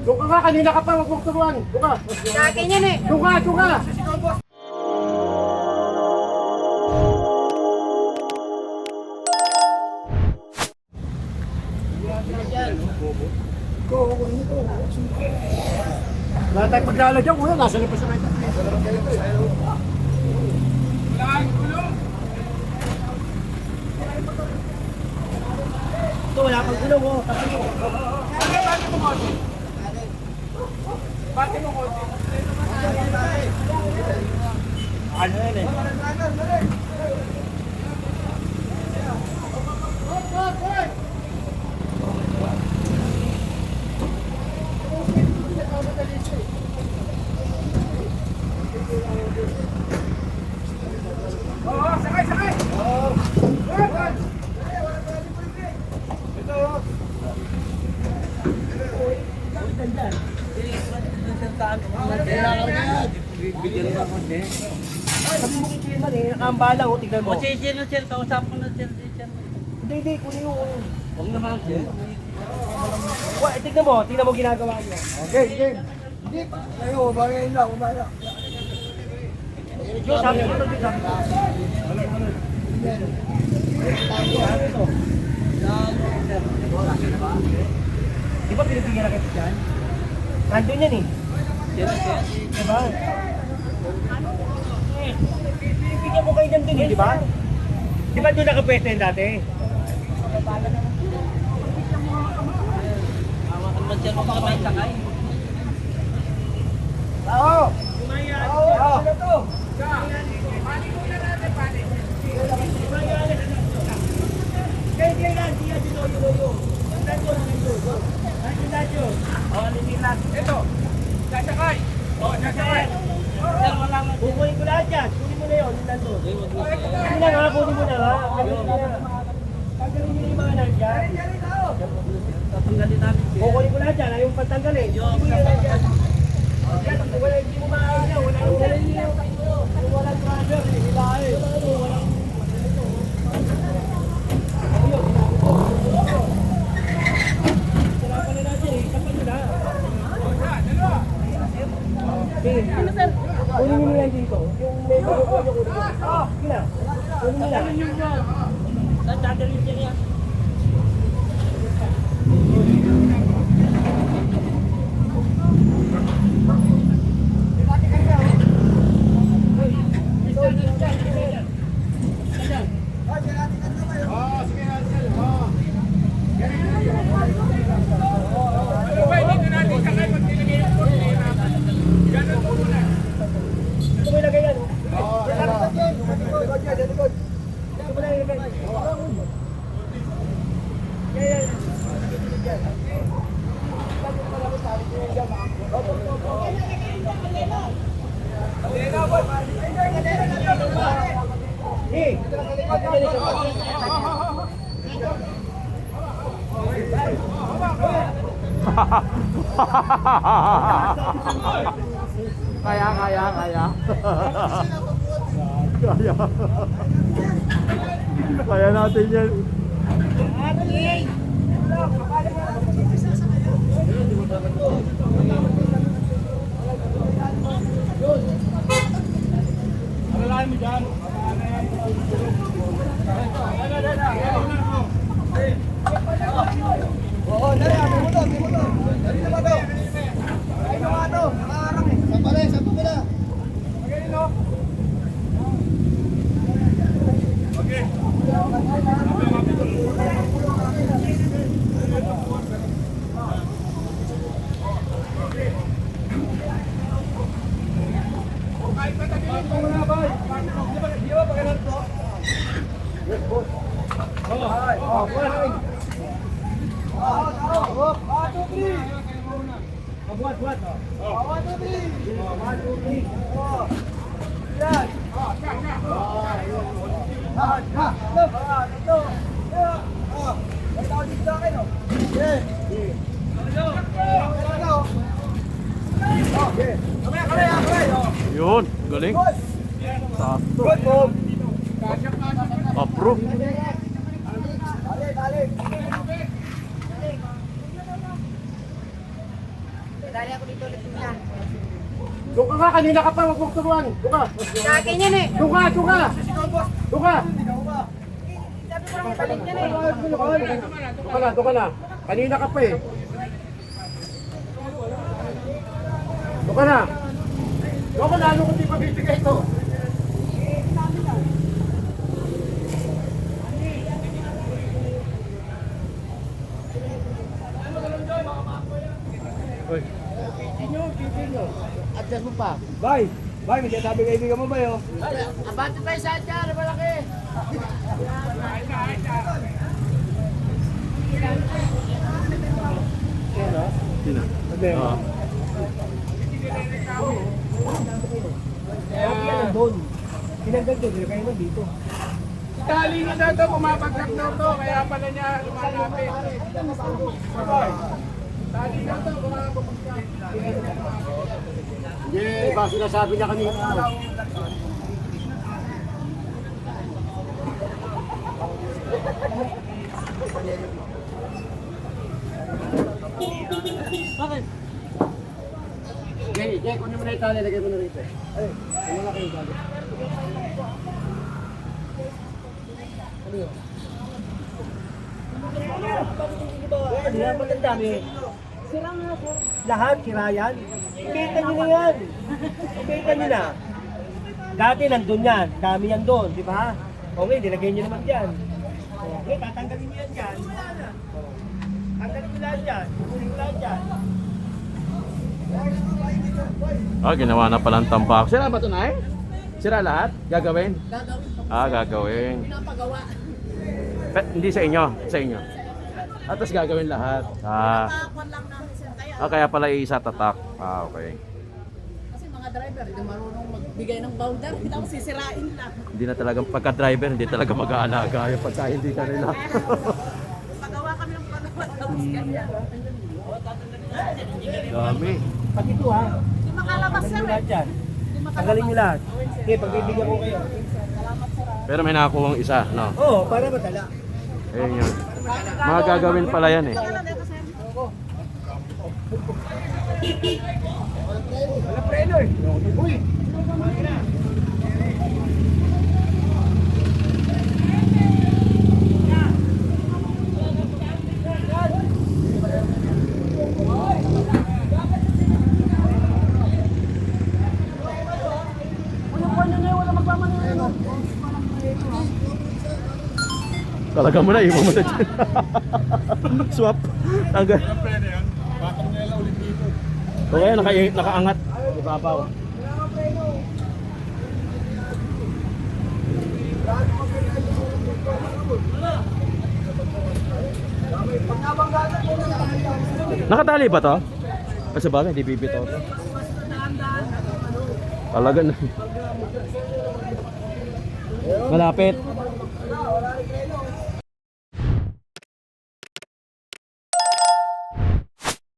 Doon ka nga, kanina ka pa magpukturuan. Doon ka. Akin yan eh. Doon ka, doon ka. Wala tayong pagdala dyan, kuya. Nasa labas na kayo. Ito, wala pang gulong mo. Bakit mo konti? Ano yan eh? Oo, sakay, sakay! Sabi mo kikiin man eh, nakambala ko, tignan mo. O, sir, kausap ko na, sir. Hindi, kunin mo. Huwag naman, sir. Tignan mo ginagawa niya. Okay, game. Hindi pa. Ayaw, bagay lang, umaya. Yo, sabi ko ito dito. Di ba pinipigyan na kayo dyan? Nandun yan eh. Diba? Pinipigyan mo kayo dyan din eh, di ba? Di ba doon nakapwesto yun dati? Hawakan mo, sir, huwag ka may sakay. Tao! Tao! Ano to? Ito, sasakay! Oo, sasakay! Sir, wala nga. Kukunin ko lahat yan. Kunin mo na yun. Yung nandun. Kunin na nga, kunin mo na nga. Tanggalin mo yung mga nandyan. Tatanggalin namin, sir. Kukunin ko lahat yan. Ayaw yung pantanggalin. Kunin mo yung nandyan. Yan, wala, hindi mo maaalaw. Walang driver. Hilahe. Kunin mo yan dito. Yung may bago nyo kunin. Sige na. Kunin mo na. Tatanggalin, sir, yan. Ano ba, dito natin sakay pag nilagay yung konti na. Ganun mo muna. Ito mo ilagay yan. Oo, ano? Likod yan, likod. Ito mo na ilagay. Yan. Eh, Kaya. Kaya natin yan. alalahan mo dyan. Oo, dali, may motor. Dali naman daw. Ay, naman daw. Nakaharang eh. Sampa mo na. Magaling, no? Okay. Kahit patagilin mo na ba? Di ba pakilan to? Buat. Yun, galing. Sakto. Approve. Dali ako dito ulit yan. Doon ka nga, kanina ka pa, wag mong turuan. Doon ka. Sa akin yan eh. Doon ka, doon ka. Doon ka. Sabi ko lang ibalik yan eh. Doon ka na. Kanina ka pa eh. Doon ka na. Doon ka na, ano kung di pabibigay ito? Oy. Video. Adjust mo pa. Bay, may sinasabi kaibigan mo ba yun? Abante tayo sa dyan, malaki. Sino? Oo. Doon. Tinanggal doon, kayo na dito. Tali na daw ito, pumapagsak daw ito, kaya pala niya lumalapit. Tali na ito, pumapagsak. Hindi, iba sinasabi niya kanina. Bakit? Jay, kunin mo na yung tali, lagay mo na rito. Ay, ano na kayo tali? Hindi naman ang dami. Sira nga sir. Lahat, sira yan. Ibenta nyo na yan. Ibenta nyo na. Dati nandun yan. Dami yan doon, di ba? Okay, nilagay nyo naman dyan. Okay, tatanggalin nyo yan dyan. Tanggalin nyo lahat dyan. Kunin nyo lahat dyan. Ginawa na palang tambak. Sira ba ito, Nay? Sira lahat? Gagawin? Gagawin. Pinapagawa. Hindi sa inyo, sa inyo. Tapos gagawin lahat. Nakakuan lang namin sir. Kaya Kaya pala isa tatak. Okay. kasi mga driver, hindi marunong magbigay ng boundary. Tapos sisirain lang. Hindi na talaga, pagka-driver, hindi talaga mag-aalaga yung pagka hindi kanila. Pagawa kami ng pagawa. Tapos ganyan. Dami. Pag ito ha, Hindi makalabas tanggalin sir nyo eh. lahat dyan. Tanggalin nyo lahat. Okay, pagbibigyan ko kayo. Pero may nakakuhang isa, no? Oo, para madala. Ayun yun. Mga gagawin pala yan eh. Wala preno eh. Uy! Talaga mo na, iwan mo na dyan. Swap. Tanggal. O kaya nakaangat. Ibabaw. Nakatali ba to? Kasi bagay, hindi bibitaw to. Talaga na. Malapit.